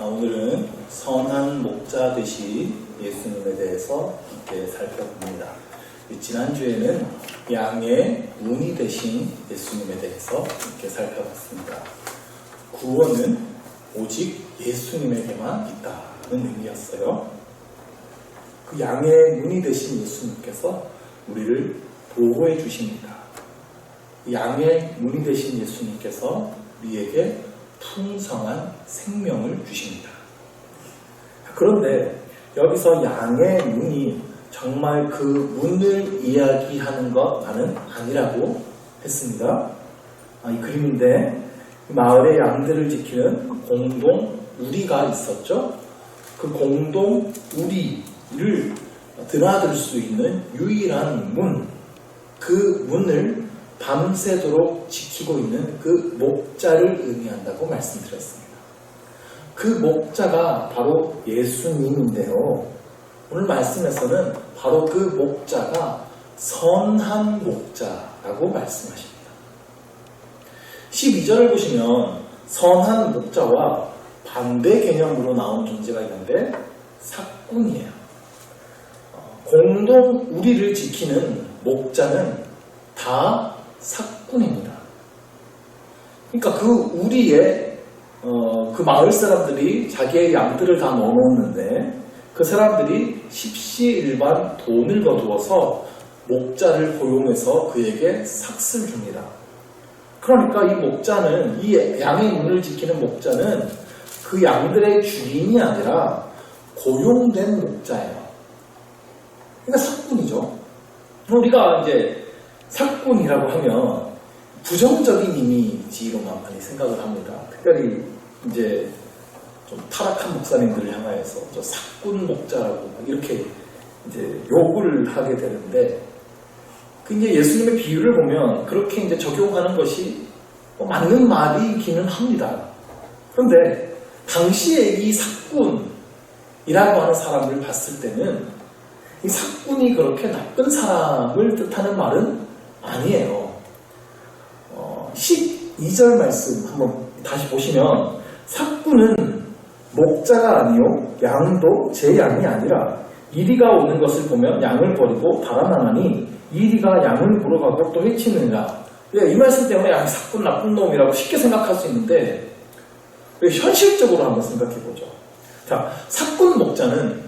오늘은 선한 목자 되시 예수님에 대해서 함께 살펴봅니다. 지난주에는 양의 문이 되신 예수님에 대해서 함께 살펴봤습니다. 구원은 오직 예수님에게만 있다는 의미였어요. 그 양의 문이 되신 예수님께서 우리를 보호해 주십니다. 양의 문이 되신 예수님께서 우리에게 풍성한 생명을 주십니다. 그런데 여기서 양의 문이 정말 그 문을 이야기하는 것만은 아니라고 했습니다. 이 그림인데 마을의 양들을 지키는 공동 우리가 있었죠. 그 공동 우리를 드나들 수 있는 유일한 문, 그 문을 밤새도록 지키고 있는 그 목자를 의미한다고 말씀드렸습니다. 그 목자가 바로 예수님인데요. 오늘 말씀에서는 바로 그 목자가 선한 목자라고 말씀하십니다. 12절을 보시면 선한 목자와 반대 개념으로 나온 존재가 있는데 삭군이에요. 공동 우리를 지키는 목자는 다 삭군입니다. 그러니까 그 우리에 그 마을 사람들이 자기의 양들을 다 넣어놓는데 그 사람들이 십시일반 돈을 거두어서 목자를 고용해서 그에게 삭을 줍니다. 그러니까 이 목자는, 이 양의 문을 지키는 목자는 그 양들의 주인이 아니라 고용된 목자예요. 그러니까 삭군이죠. 우리가 이제 삭군이라고 하면 부정적인 이미지로만 많이 생각을 합니다. 특별히 이제 좀 타락한 목사님들을 향하여서 저 삭군 목자라고 이렇게 이제 욕을 하게 되는데, 그 이제 예수님의 비유를 보면 그렇게 이제 적용하는 것이 맞는 말이기는 합니다. 그런데 당시에 이 삭군이라고 하는 사람을 봤을 때는 이 삭군이 그렇게 나쁜 사람을 뜻하는 말은 아니에요. 12절 말씀 한번 다시 보시면 삭군은 목자가 아니요 양도 제 양이 아니라 이리가 오는 것을 보면 양을 버리고 달아나나니 이리가 양을 물어가고 또 해치느니라. 이 말씀 때문에 삭군 나쁜 놈이라고 쉽게 생각할 수 있는데 현실적으로 한번 생각해 보죠. 자, 삭군 목자는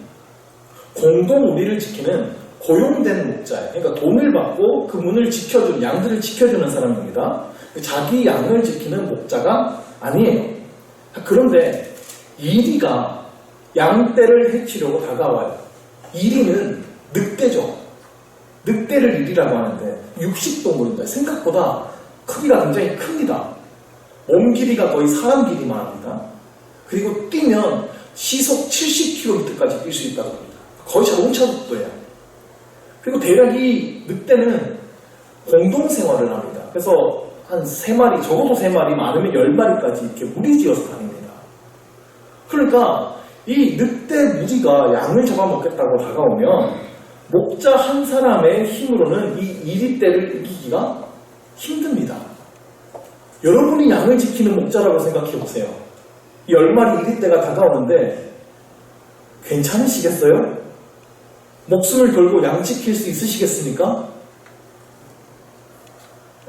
공동 우리를 지키는 고용된 목자예요. 그러니까 돈을 받고 그 문을 지켜주는, 양들을 지켜주는 사람입니다. 자기 양을 지키는 목자가 아니에요. 그런데 이리가 양떼를 해치려고 다가와요. 이리는 늑대죠. 늑대를 이리라고 하는데 육식동물입니다. 생각보다 크기가 굉장히 큽니다. 몸 길이가 거의 사람 길이만 합니다. 그리고 뛰면 시속 70km까지 뛸 수 있다고 합니다. 거의 자동차 속도예요. 그리고 대략 이 늑대는 공동생활을 합니다. 그래서 한 3마리, 적어도 3마리, 많으면 10마리까지 이렇게 무리지어서 다닙니다. 그러니까 이 늑대 무리가 양을 잡아먹겠다고 다가오면 목자 한 사람의 힘으로는 이 이리떼를 이기기가 힘듭니다. 여러분이 양을 지키는 목자라고 생각해 보세요. 이 10마리 이리떼가 다가오는데 괜찮으시겠어요? 목숨을 걸고 양 지킬 수 있으시겠습니까?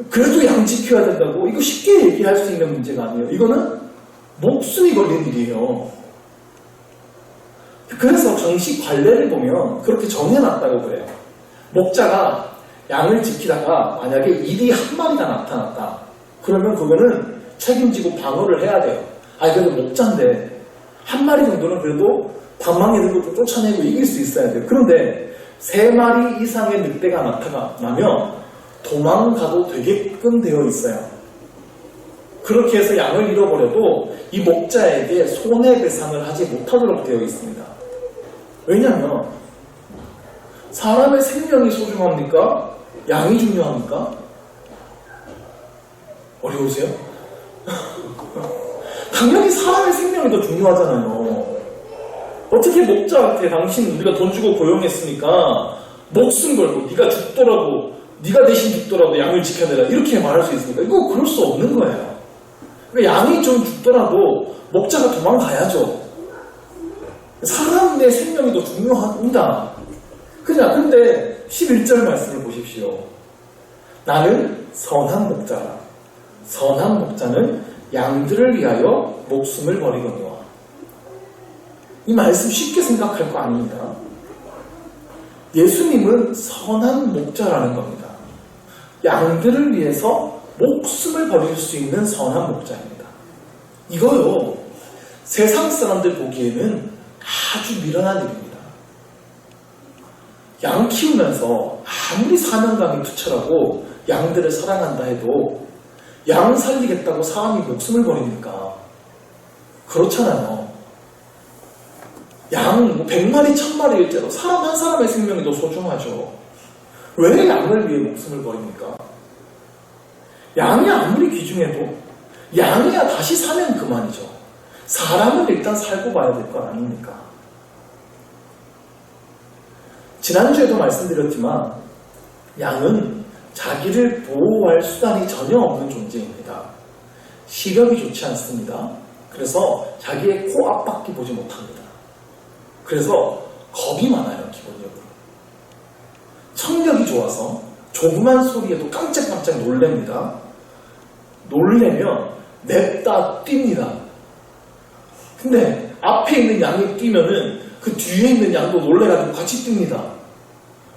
그래도 양 지켜야 된다고? 이거 쉽게 얘기할 수 있는 문제가 아니에요. 이거는 목숨이 걸린 일이에요. 그래서 당시 관례를 보면 그렇게 정해놨다고 그래요. 목자가 양을 지키다가 만약에 일이 한 마리가 나타났다. 그러면 그거는 책임지고 방어를 해야 돼요. 그래도 목자인데 한 마리 정도는 그래도 방망이 들고 쫓아내고 이길 수 있어야 돼요. 그런데 3마리 이상의 늑대가 나타나면 도망가도 되게끔 되어 있어요. 그렇게 해서 양을 잃어버려도 이 목자에게 손해배상을 하지 못하도록 되어 있습니다. 왜냐하면 사람의 생명이 소중합니까? 양이 중요합니까? 어려우세요? 당연히 사람의 생명이 더 중요하잖아요. 어떻게 목자한테 당신 우리가 돈 주고 고용했으니까 목숨 걸고 네가 죽더라도, 네가 대신 죽더라도 양을 지켜내라 이렇게 말할 수 있습니까? 이거 그럴 수 없는 거예요. 그러니까 양이 좀 죽더라도 목자가 도망가야죠. 사람의 생명이 더 중요합니다. 근데 11절 말씀을 보십시오. 나는 선한 목자라. 선한 목자는 양들을 위하여 목숨을 버리거니와. 이 말씀 쉽게 생각할 거 아닙니다. 예수님은 선한 목자라는 겁니다. 양들을 위해서 목숨을 버릴 수 있는 선한 목자입니다. 이거요, 세상 사람들 보기에는 아주 미련한 일입니다. 양 키우면서 아무리 사명감이 투철하고 양들을 사랑한다 해도 양 살리겠다고 사람이 목숨을 버립니까? 그렇잖아요. 양 100마리, 1000마리일지라도 사람 한 사람의 생명이 더 소중하죠. 왜 양을 위해 목숨을 버립니까? 양이 아무리 귀중해도 양이야 다시 사면 그만이죠. 사람은 일단 살고 봐야 될 것 아닙니까? 지난주에도 말씀드렸지만 양은 자기를 보호할 수단이 전혀 없는 존재입니다. 시력이 좋지 않습니다. 그래서 자기의 코 앞밖에 보지 못합니다. 그래서 겁이 많아요, 기본적으로. 청력이 좋아서 조그만 소리에도 깜짝깜짝 놀랍니다. 놀래면 냅다 뜁니다. 근데 앞에 있는 양이 뛰면은 그 뒤에 있는 양도 놀래가지고 같이 뜁니다.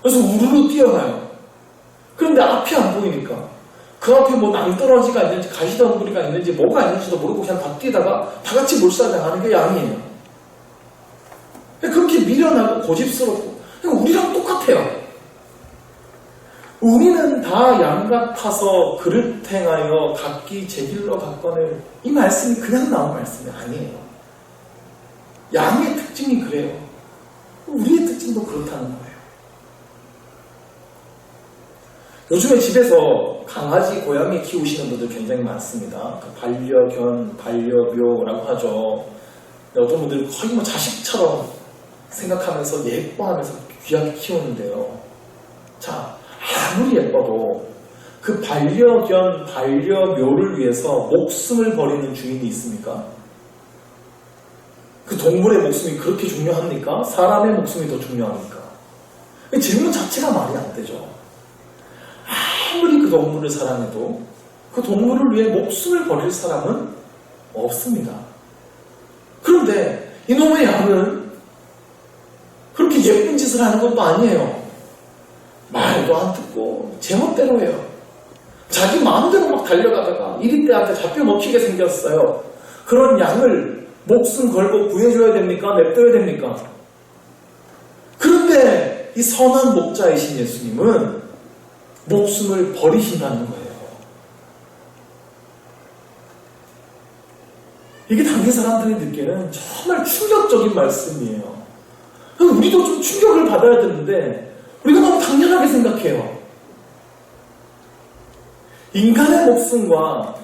그래서 우르르 뛰어가요. 그런데 앞이 안 보이니까 그 앞에 뭐 낭떠러지가 있는지 가시덤불이가 있는지 뭐가 있는지도 모르고 그냥 다 뛰다가 다 같이 몰살당하는 게 양이에요. 그렇게 미련하고 고집스럽고 우리랑 똑같아요. 우리는 다 양 같아서 그릇 행하여 각기 제 길로 갔거늘, 이 말씀이 그냥 나온 말씀이 아니에요. 양의 특징이 그래요. 우리의 특징도 그렇다는 거예요. 요즘에 집에서 강아지, 고양이 키우시는 분들 굉장히 많습니다. 반려견, 반려묘라고 하죠. 어떤 분들은 거의 뭐 자식처럼 생각하면서 예뻐하면서 귀하게 키우는데요. 자, 아무리 예뻐도 그 반려견, 반려묘를 위해서 목숨을 버리는 주인이 있습니까? 그 동물의 목숨이 그렇게 중요합니까? 사람의 목숨이 더 중요합니까? 질문 자체가 말이 안 되죠. 아무리 그 동물을 사랑해도 그 동물을 위해 목숨을 버릴 사람은 없습니다. 그런데 이놈의 양은 그렇게 예쁜 짓을 하는 것도 아니에요. 말도 안 듣고 제멋대로 해요. 자기 마음대로 막 달려가다가 이리떼한테 잡혀 먹히게 생겼어요. 그런 양을 목숨 걸고 구해줘야 됩니까? 냅둬야 됩니까? 그런데 이 선한 목자이신 예수님은 목숨을 버리신다는 거예요. 이게 당시 사람들이 듣기에는 정말 충격적인 말씀이에요. 우리도 좀 충격을 받아야 되는데 우리가 너무 당연하게 생각해요. 인간의 목숨과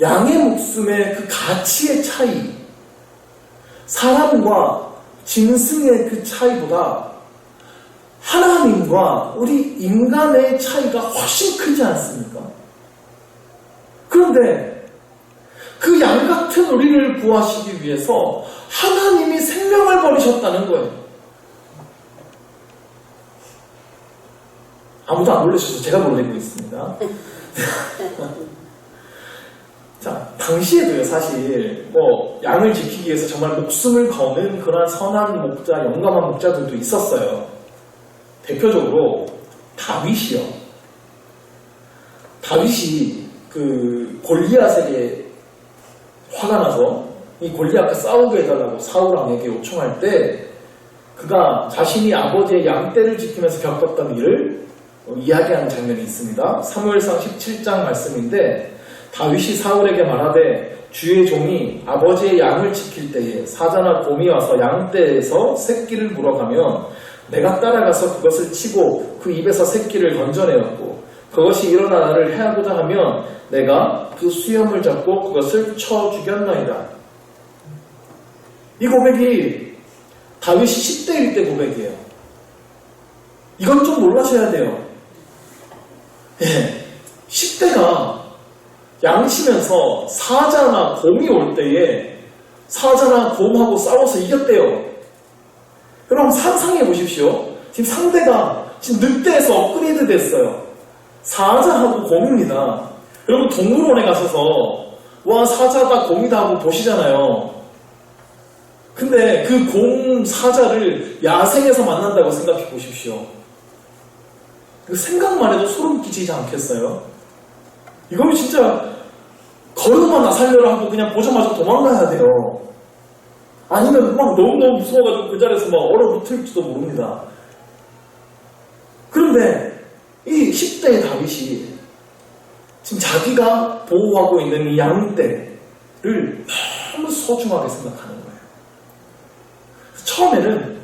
양의 목숨의 그 가치의 차이, 사람과 짐승의 그 차이보다 하나님과 우리 인간의 차이가 훨씬 크지 않습니까? 그런데 그 양 같은 우리를 구하시기 위해서 하나님이 생명을 버리셨다는 거예요. 아무도 안 놀라셔서 제가 놀라고 있습니다. 자, 당시에도요, 사실, 양을 지키기 위해서 정말 목숨을 거는 그런 선한 목자, 용감한 목자들도 있었어요. 대표적으로, 다윗이요. 다윗이 그 골리앗에게 화가 나서 이 골리앗과 싸우게 해달라고 사울왕에게 요청할 때, 그가 자신이 아버지의 양떼를 지키면서 겪었던 일을 이야기하는 장면이 있습니다. 사무엘상 17장 말씀인데, 다윗이 사울에게 말하되 주의 종이 아버지의 양을 지킬 때에 사자나 곰이 와서 양떼에서 새끼를 물어가면 내가 따라가서 그것을 치고 그 입에서 새끼를 건져내었고 그것이 일어나 나를 해하고자 하면 내가 그 수염을 잡고 그것을 쳐 죽였나이다. 이 고백이 다윗이 10대일 때 고백이에요. 이건 좀 놀라셔야 돼요. 예, 10대가 양치면서 사자나 곰이 올 때에 사자나 곰하고 싸워서 이겼대요. 여러분 상상해 보십시오. 지금 상대가 지금 늑대에서 업그레이드 됐어요. 사자하고 곰입니다. 여러분 동물원에 가셔서 와 사자다 곰이다 하고 보시잖아요. 근데 그 곰 사자를 야생에서 만난다고 생각해 보십시오. 그 생각만 해도 소름 끼치지 않겠어요? 이거는 진짜 걸음만 나살려라 하고 그냥 보자마자 도망가야 돼요. 아니면 막 너무너무 무서워가지고 그 자리에서 막 얼어붙을지도 모릅니다. 그런데 이 10대의 다윗이 지금 자기가 보호하고 있는 이 양떼를 너무 소중하게 생각하는 거예요. 처음에는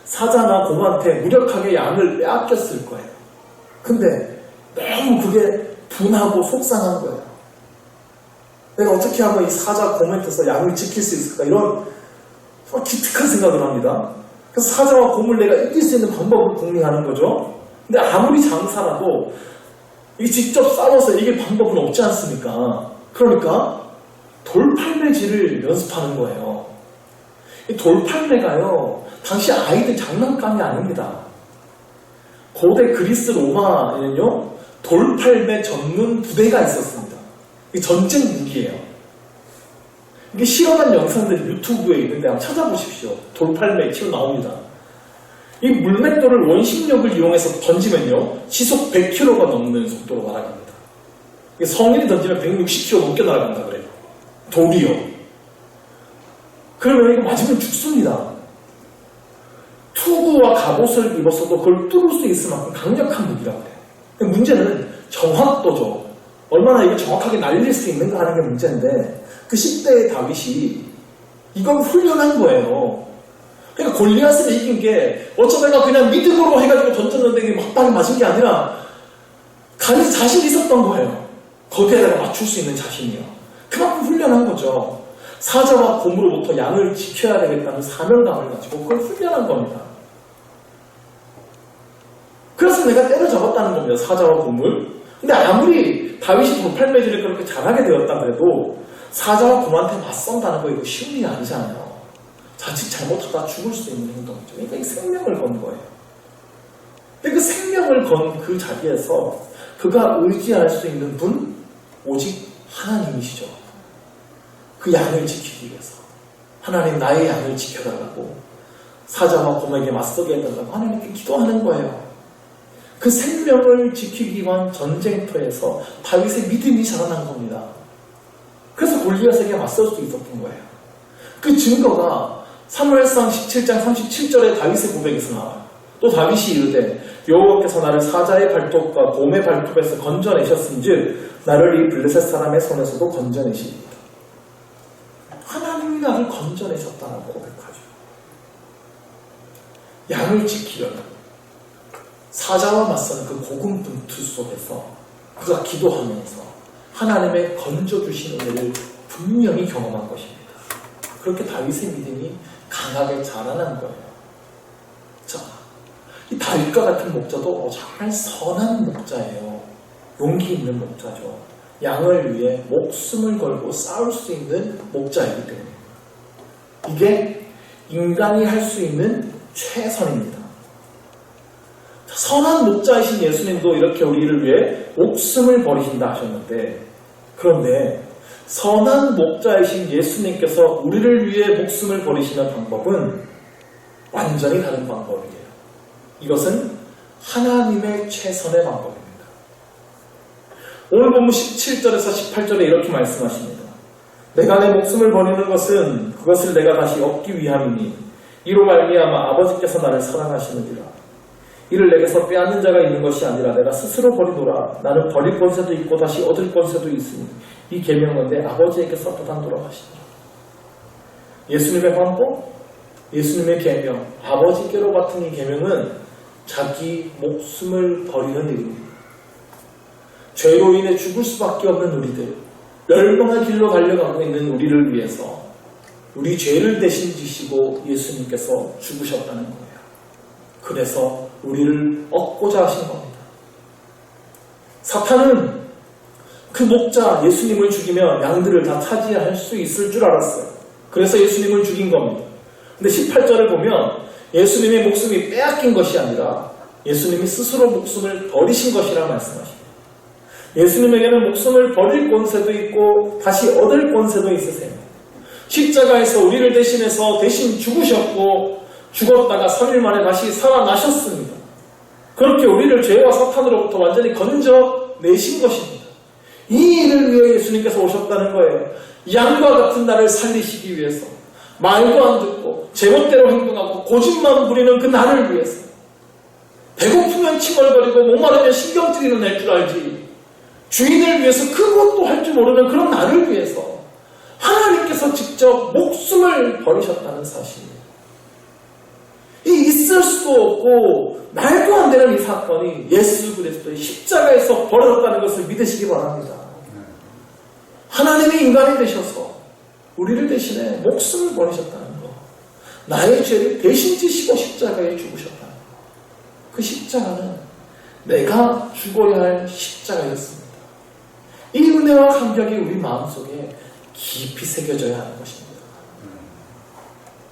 사자나 곰한테 무력하게 양을 빼앗겼을 거예요. 근데 너무 그게 분하고 속상한 거예요. 내가 어떻게 하면 이 사자 곰한테서 양을 지킬 수 있을까? 이런 기특한 생각을 합니다. 그래서 사자와 곰을 내가 이길 수 있는 방법을 궁리하는 거죠. 근데 아무리 장사라도 이 직접 싸워서 이길 방법은 없지 않습니까? 그러니까 돌팔매질을 연습하는 거예요. 이 돌팔매가요, 당시 아이들 장난감이 아닙니다. 고대 그리스 로마에는요, 돌팔매 전문 부대가 있었습니다. 이게 전쟁 무기예요. 이게 실험한 영상들이 유튜브에 있는데 한번 찾아보십시오. 돌팔매 치고 나옵니다. 이 물맷돌을 원심력을 이용해서 던지면요, 시속 100km가 넘는 속도로 날아갑니다. 성인이 던지면 160km 넘게 날아간다 그래요. 돌이요. 그러면 이거 맞으면 죽습니다. 투구와 갑옷을 입었어도 그걸 뚫을 수 있을 만큼 강력한 무기라고 해요. 문제는 정확도죠. 얼마나 이걸 정확하게 날릴 수 있는가 하는 게 문제인데, 그 10대의 다윗이 이걸 훈련한 거예요. 그러니까 골리앗을 이긴 게 어쩌다가 그냥 믿음으로 해가지고 던졌는데 이게 막방이 맞은 게 아니라 다윗이 자신이 있었던 거예요. 거기에다가 맞출 수 있는 자신이요. 그만큼 훈련한 거죠. 사자와 곰으로부터 양을 지켜야 되겠다는 사명감을 가지고 그걸 훈련한 겁니다. 그래서 내가 때려잡았다는 겁니다. 사자와 곰을. 근데 아무리 다윗이 돌팔매질을 그렇게 잘하게 되었다 그래도 사자와 곰한테 맞선다는 거 이거 쉬운 일이 아니잖아요. 자칫 잘못하다 죽을 수 있는 행동이죠. 그러니까 이 생명을 건 거예요. 근데 그 생명을 건 그 자리에서 그가 의지할 수 있는 분 오직 하나님이시죠. 그 양을 지키기 위해서 하나님 나의 양을 지켜달라고 사자와 곰에게 맞서게 해달라고 하나님께 기도하는 거예요. 그 생명을 지키기 위한 전쟁터에서 다윗의 믿음이 자라난 겁니다. 그래서 골리앗에게 맞설 수 있었던 거예요. 그 증거가 사무엘상 17장 37절에 다윗의 고백에서 나와요. 또 다윗이 이르되 여호와께서 나를 사자의 발톱과 곰의 발톱에서 건져내셨은즉 나를 이 블레셋 사람의 손에서도 건져내시리이다. 하나님이 나를 건져내셨다라고 고백하죠. 양을 지키려는 사자와 맞서는 그 고군분투 속에서 그가 기도하면서 하나님의 건져주신 은혜를 분명히 경험한 것입니다. 그렇게 다윗의 믿음이 강하게 자라난 거예요. 자, 이 다윗과 같은 목자도 정말 선한 목자예요. 용기 있는 목자죠. 양을 위해 목숨을 걸고 싸울 수 있는 목자이기 때문에 이게 인간이 할 수 있는 최선입니다. 선한 목자이신 예수님도 이렇게 우리를 위해 목숨을 버리신다 하셨는데, 그런데 선한 목자이신 예수님께서 우리를 위해 목숨을 버리시는 방법은 완전히 다른 방법이에요. 이것은 하나님의 최선의 방법입니다. 오늘 본문 17절에서 18절에 이렇게 말씀하십니다. 내가 내 목숨을 버리는 것은 그것을 내가 다시 얻기 위함이니 이로 말미암아 아버지께서 나를 사랑하시느니라. 이를 내게서 빼앗는 자가 있는 것이 아니라 내가 스스로 버리노라. 나는 버릴 권세도 있고 다시 얻을 권세도 있으니 이 계명은 내 아버지에게서 떠난도록 하시니라. 예수님의 방법, 예수님의 계명, 아버지께로 같은 이 계명은 자기 목숨을 버리는 일입니다. 죄로 인해 죽을 수밖에 없는 우리들, 멸망의 길로 달려가고 있는 우리를 위해서 우리 죄를 대신 지시고 예수님께서 죽으셨다는 거예요. 그래서 우리를 얻고자 하신 겁니다. 사탄은 그 목자 예수님을 죽이면 양들을 다 차지할 수 있을 줄 알았어요. 그래서 예수님을 죽인 겁니다. 근데 18절을 보면 예수님의 목숨이 빼앗긴 것이 아니라 예수님이 스스로 목숨을 버리신 것이라 말씀하십니다. 예수님에게는 목숨을 버릴 권세도 있고 다시 얻을 권세도 있으세요. 십자가에서 우리를 대신해서 대신 죽으셨고 죽었다가 3일 만에 다시 살아나셨습니다. 그렇게 우리를 죄와 사탄으로부터 완전히 건져내신 것입니다. 이 일을 위해 예수님께서 오셨다는 거예요. 양과 같은 나를 살리시기 위해서, 말도 안 듣고 제멋대로 행동하고 고집만 부리는 그 나를 위해서, 배고프면 칭얼거리고 목마르면 신경질이 낼 줄 알지, 주인을 위해서 그것도 할 줄 모르는 그런 나를 위해서 하나님께서 직접 목숨을 버리셨다는 사실. 이 있을 수도 없고 말도 안 되는 이 사건이 예수 그리스도의 십자가에서 벌어졌다는 것을 믿으시기 바랍니다. 하나님이 인간이 되셔서 우리를 대신해 목숨을 버리셨다는 것, 나의 죄를 대신 지시고 십자가에 죽으셨다는 것, 그 십자가는 내가 죽어야 할 십자가였습니다. 이 은혜와 감격이 우리 마음속에 깊이 새겨져야 하는 것입니다.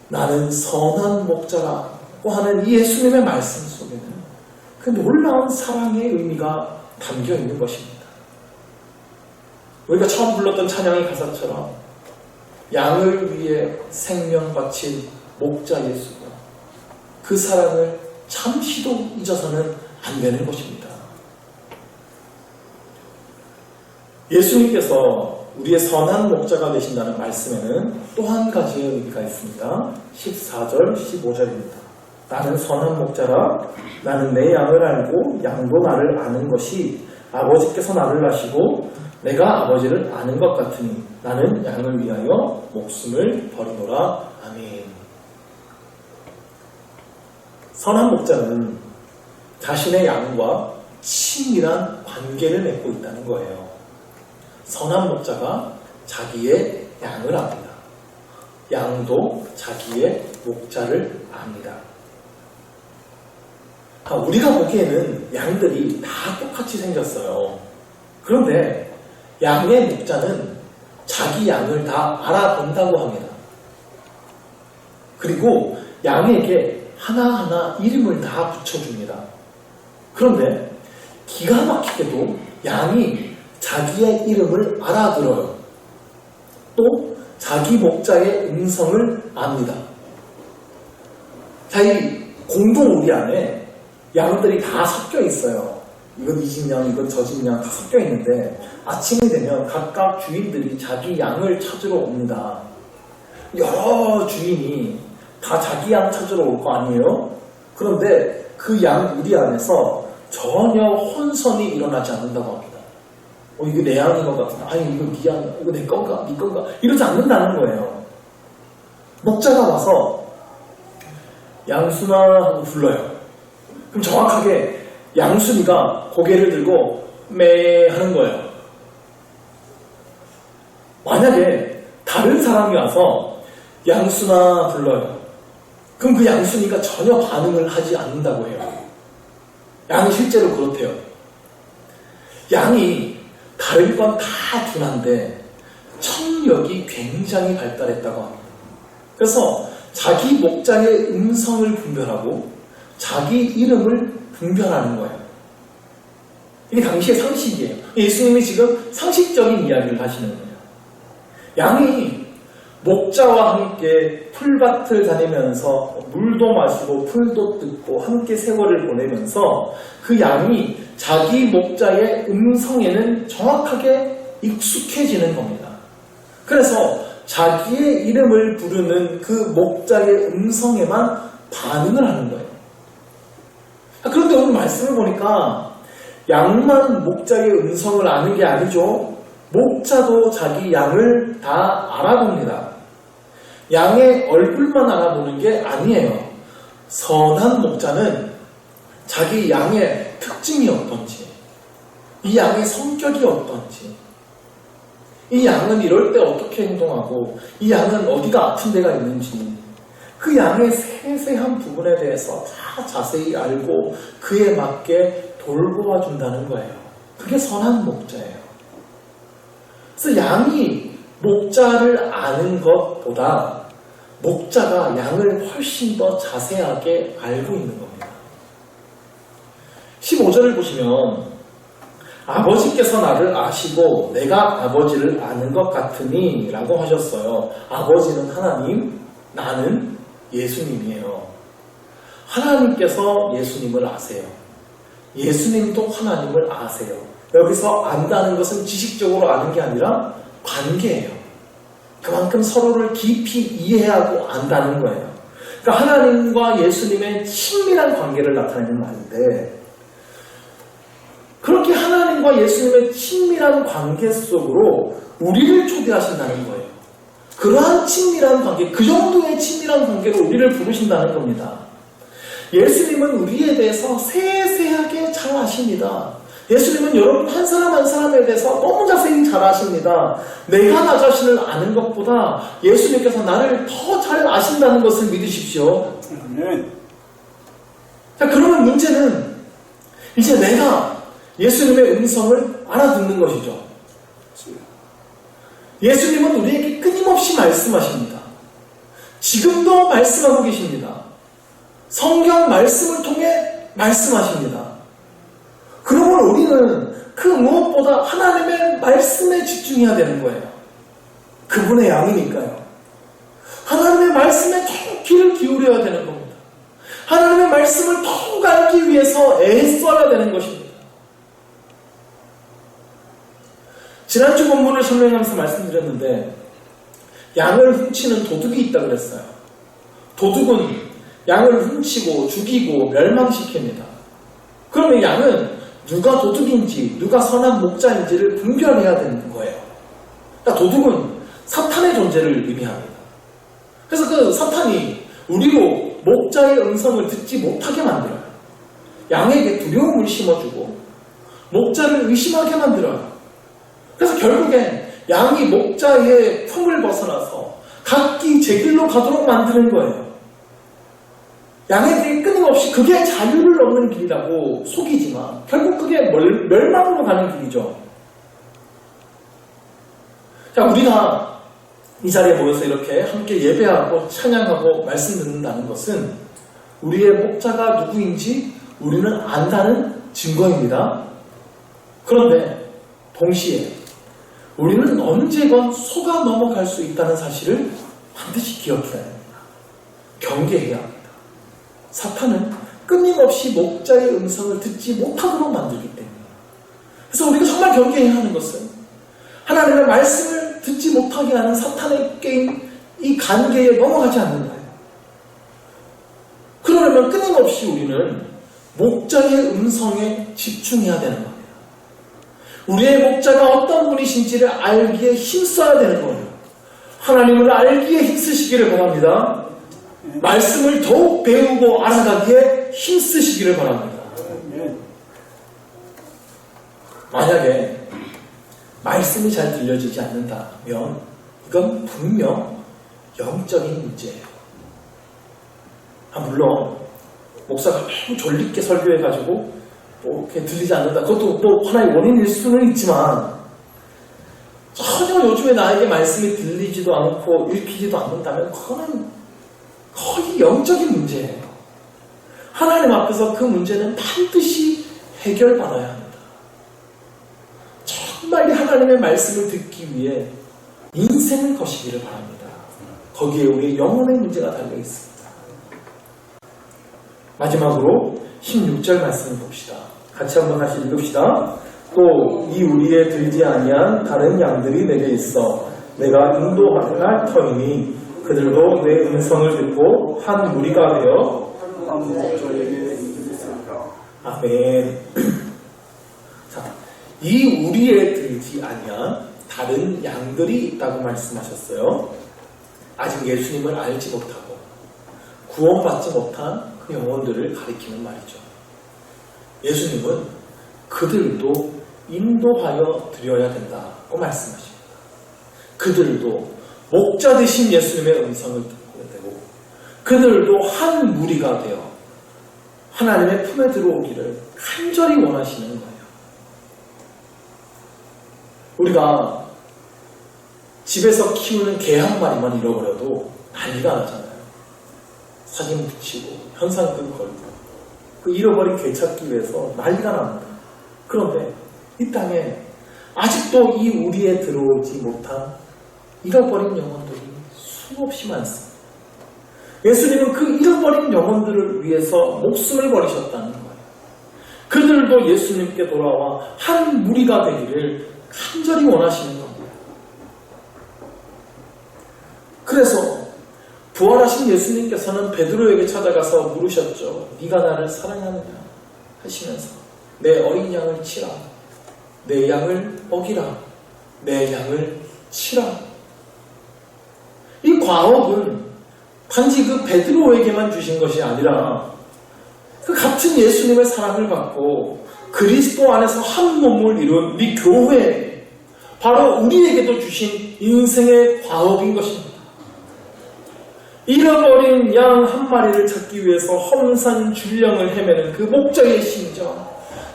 나는 선한 목자라고 하는 이 예수님의 말씀 속에는 그 놀라운 사랑의 의미가 담겨 있는 것입니다. 우리가 처음 불렀던 찬양의 가사처럼 양을 위해 생명 바친 목자 예수가 그 사랑을 잠시도 잊어서는 안 되는 것입니다. 예수님께서 우리의 선한 목자가 되신다는 말씀에는 또 한 가지의 의미가 있습니다. 14절, 15절입니다. 나는 선한 목자라, 나는 내 양을 알고 양도 나를 아는 것이 아버지께서 나를 아시고 내가 아버지를 아는 것 같으니 나는 양을 위하여 목숨을 버리노라. 아멘. 선한 목자는 자신의 양과 친밀한 관계를 맺고 있다는 거예요. 선한 목자가 자기의 양을 압니다. 양도 자기의 목자를 압니다. 우리가 보기에는 양들이 다 똑같이 생겼어요. 그런데 양의 목자는 자기 양을 다 알아본다고 합니다. 그리고 양에게 하나하나 이름을 다 붙여줍니다. 그런데 기가 막히게도 양이 자기의 이름을 알아들어요. 또 자기 목자의 음성을 압니다. 자, 이 공동우리 안에 양들이 다 섞여 있어요. 이건 이 집 양, 이건 저 집 양 다 섞여 있는데 아침이 되면 각각 주인들이 자기 양을 찾으러 옵니다. 여러 주인이 다 자기 양 찾으러 올 거 아니에요? 그런데 그 양 우리 안에서 전혀 혼선이 일어나지 않는다고 합니다. 이거 내 양인 것 같은데, 아니 이거 네 양이야, 이거 내 건가, 네 건가, 이러지 않는다는 거예요. 목자가 와서 양순아 하고 불러요. 그럼 정확하게 양순이가 고개를 들고 매 하는 거예요. 만약에 다른 사람이 와서 양순아 불러요. 그럼 그 양순이가 전혀 반응을 하지 않는다고 해요. 양이 실제로 그렇대요. 양이 다른 건 다 둔한데 청력이 굉장히 발달했다고 합니다. 그래서 자기 목자의 음성을 분별하고 자기 이름을 분별하는 거예요. 이게 당시의 상식이에요. 예수님이 지금 상식적인 이야기를 하시는 거예요. 양이 목자와 함께 풀밭을 다니면서 물도 마시고 풀도 뜯고 함께 세월을 보내면서 그 양이 자기 목자의 음성에는 정확하게 익숙해지는 겁니다. 그래서 자기의 이름을 부르는 그 목자의 음성에만 반응을 하는 거예요. 그런데 오늘 말씀을 보니까 양만 목자의 음성을 아는 게 아니죠. 목자도 자기 양을 다 알아봅니다. 양의 얼굴만 알아보는 게 아니에요. 선한 목자는 자기 양의 특징이 어떤지, 이 양의 성격이 어떤지, 이 양은 이럴 때 어떻게 행동하고 이 양은 어디가 아픈 데가 있는지 그 양의 세세한 부분에 대해서 다 자세히 알고 그에 맞게 돌보아 준다는 거예요. 그게 선한 목자예요. 그래서 양이 목자를 아는 것보다 목자가 양을 훨씬 더 자세하게 알고 있는 겁니다. 15절을 보시면 아버지께서 나를 아시고 내가 아버지를 아는 것 같으니 라고 하셨어요. 아버지는 하나님, 나는 예수님이에요. 하나님께서 예수님을 아세요. 예수님도 하나님을 아세요. 여기서 안다는 것은 지식적으로 아는 게 아니라 관계예요. 그만큼 서로를 깊이 이해하고 안다는 거예요. 그러니까 하나님과 예수님의 친밀한 관계를 나타내는 말인데, 그렇게 하나님과 예수님의 친밀한 관계 속으로 우리를 초대하신다는 거예요. 그러한 친밀한 관계, 그 정도의 친밀한 관계로 우리를 부르신다는 겁니다. 예수님은 우리에 대해서 세세하게 잘 아십니다. 예수님은 여러분 한 사람 한 사람에 대해서 너무 자세히 잘 아십니다. 내가 나 자신을 아는 것보다 예수님께서 나를 더 잘 아신다는 것을 믿으십시오. 자, 그러면 문제는 이제 내가 예수님의 음성을 알아듣는 것이죠. 예수님은 우리에게 끊임없이 말씀하십니다. 지금도 말씀하고 계십니다. 성경 말씀을 통해 말씀하십니다. 그러므로 우리는 그 무엇보다 하나님의 말씀에 집중해야 되는 거예요. 그분의 양이니까요. 하나님의 말씀에 더 귀를 기울여야 되는 겁니다. 하나님의 말씀을 더욱 알기 위해서 애써야 되는 것입니다. 지난주 본문을 설명하면서 말씀드렸는데 양을 훔치는 도둑이 있다고 그랬어요. 도둑은 양을 훔치고 죽이고 멸망시킵니다. 그러면 양은 누가 도둑인지 누가 선한 목자인지를 분별해야 되는 거예요. 그러니까 도둑은 사탄의 존재를 의미합니다. 그래서 그 사탄이 우리로 목자의 음성을 듣지 못하게 만들어요. 양에게 두려움을 심어주고 목자를 의심하게 만들어요. 그래서 결국엔 양이 목자의 품을 벗어나서 각기 제 길로 가도록 만드는 거예요. 양에게 끊임없이 그게 자유를 얻는 길이라고 속이지만 결국 그게 멸망으로 가는 길이죠. 자, 우리가 이 자리에 모여서 이렇게 함께 예배하고 찬양하고 말씀 듣는다는 것은 우리의 목자가 누구인지 우리는 안다는 증거입니다. 그런데 동시에 우리는 언제건 속아 넘어갈 수 있다는 사실을 반드시 기억해야 합니다. 경계해야 합니다. 사탄은 끊임없이 목자의 음성을 듣지 못하도록 만들기 때문에. 그래서 우리가 정말 경계해야 하는 것은 하나님의 말씀을 듣지 못하게 하는 사탄의 게임, 이 관계에 넘어가지 않는 거예요. 그러려면 끊임없이 우리는 목자의 음성에 집중해야 되는 겁니다. 우리의 목자가 어떤 분이신지를 알기에 힘써야 되는 거예요. 하나님을 알기에 힘쓰시기를 바랍니다. 말씀을 더욱 배우고 알아가기에 힘쓰시기를 바랍니다. 만약에 말씀이 잘 들려지지 않는다면 이건 분명 영적인 문제예요. 물론 목사가 너무 졸립게 설교해가지고 이렇게 들리지 않는다. 그것도 또 하나의 원인일 수는 있지만 전혀 요즘에 나에게 말씀이 들리지도 않고 읽히지도 않는다면 그거는 거의 영적인 문제예요. 하나님 앞에서 그 문제는 반드시 해결받아야 합니다. 정말 하나님의 말씀을 듣기 위해 인생을 거시기를 바랍니다. 거기에 우리의 영혼의 문제가 달려 있습니다. 마지막으로 16절 말씀을 봅시다. 같이 한번 다시 읽읍시다. 또 이 우리에 들지 아니한 다른 양들이 내게 있어 내가 인도할 터이니 그들도 내 음성을 듣고 한 무리가 되어 아멘. 자, 이 우리에 들지 아니한 다른 양들이 있다고 말씀하셨어요. 아직 예수님을 알지 못하고 구원받지 못한 그 영혼들을 가리키는 말이죠. 예수님은 그들도 인도하여 드려야 된다고 말씀하십니다. 그들도 목자 되신 예수님의 음성을 듣고 되고 그들도 한 무리가 되어 하나님의 품에 들어오기를 간절히 원하시는 거예요. 우리가 집에서 키우는 개 한 마리만 잃어버려도 난리가 나잖아요. 사진 붙이고 현상금 걸고 그 잃어버린 개 찾기 위해서 난리가 납니다. 그런데 이 땅에 아직도 이 우리에 들어오지 못한 잃어버린 영혼들이 수없이 많습니다. 예수님은 그 잃어버린 영혼들을 위해서 목숨을 버리셨다는 거예요. 그들도 예수님께 돌아와 한 무리가 되기를 간절히 원하시는 겁니다. 그래서 부활하신 예수님께서는 베드로에게 찾아가서 물으셨죠. 네가 나를 사랑하느냐 하시면서 내 어린 양을 치라. 내 양을 먹이라. 내 양을 치라. 이 과업은 단지 그 베드로에게만 주신 것이 아니라 그 같은 예수님의 사랑을 받고 그리스도 안에서 한 몸을 이룬 우리 교회, 바로 우리에게도 주신 인생의 과업인 것입니다. 잃어버린 양 한 마리를 찾기 위해서 험산 줄령을 헤매는 그 목자의 심정,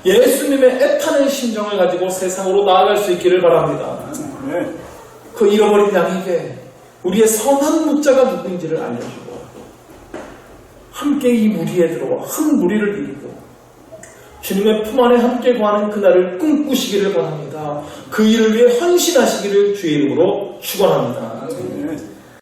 예수님의 애타는 심정을 가지고 세상으로 나아갈 수 있기를 바랍니다. 그 잃어버린 양에게 우리의 선한 목자가 누구인지를 알려주고 함께 이 무리에 들어와 한 무리를 이루고 주님의 품 안에 함께 거하는 그날을 꿈꾸시기를 바랍니다. 그 일을 위해 헌신하시기를 주의 이름으로 축원합니다.